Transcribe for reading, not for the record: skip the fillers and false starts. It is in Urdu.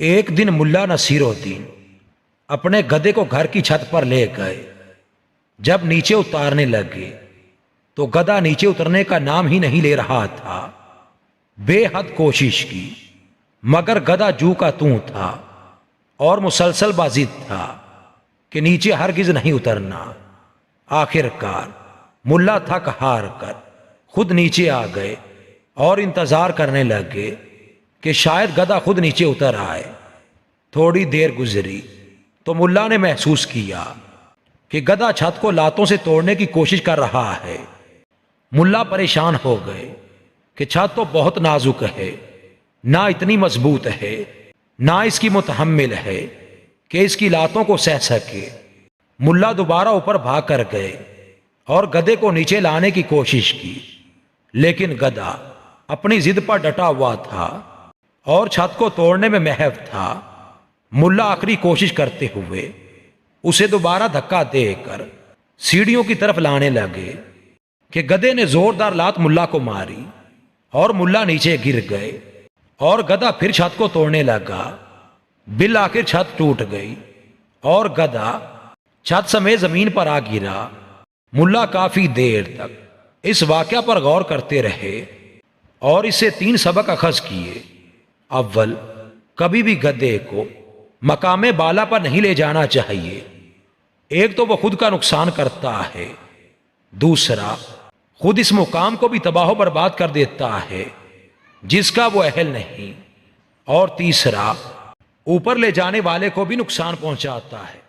ایک دن ملا نصیر الدین اپنے گدھے کو گھر کی چھت پر لے گئے۔ جب نیچے اتارنے لگے تو گدھا نیچے اترنے کا نام ہی نہیں لے رہا تھا۔ بے حد کوشش کی مگر گدھا جو کا توں تھا اور مسلسل بازد تھا کہ نیچے ہرگز نہیں اترنا۔ آخر کار ملا تھک ہار کر خود نیچے آ گئے اور انتظار کرنے لگے کہ شاید گدھا خود نیچے اتر آئے۔ تھوڑی دیر گزری تو ملا نے محسوس کیا کہ گدھا چھت کو لاتوں سے توڑنے کی کوشش کر رہا ہے۔ ملا پریشان ہو گئے کہ چھت تو بہت نازک ہے، نہ اتنی مضبوط ہے نہ اس کی متحمل ہے کہ اس کی لاتوں کو سہ سکے۔ ملا دوبارہ اوپر بھاگ کر گئے اور گدھے کو نیچے لانے کی کوشش کی، لیکن گدھا اپنی ضد پر ڈٹا ہوا تھا اور چھت کو توڑنے میں محو تھا۔ ملا آخری کوشش کرتے ہوئے اسے دوبارہ دھکا دے کر سیڑھیوں کی طرف لانے لگے کہ گدھے نے زوردار لات ملا کو ماری اور ملا نیچے گر گئے اور گدھا پھر چھت کو توڑنے لگا۔ بالآخر چھت ٹوٹ گئی اور گدھا چھت سمیت زمین پر آ گرا۔ ملا کافی دیر تک اس واقعہ پر غور کرتے رہے اور اس سے 3 سبق اخذ کیے۔ اول، کبھی بھی گدھے کو مقام بالا پر نہیں لے جانا چاہیے، ایک تو وہ خود کا نقصان کرتا ہے، دوسرا خود اس مقام کو بھی تباہ و برباد کر دیتا ہے جس کا وہ اہل نہیں، اور تیسرا اوپر لے جانے والے کو بھی نقصان پہنچاتا ہے۔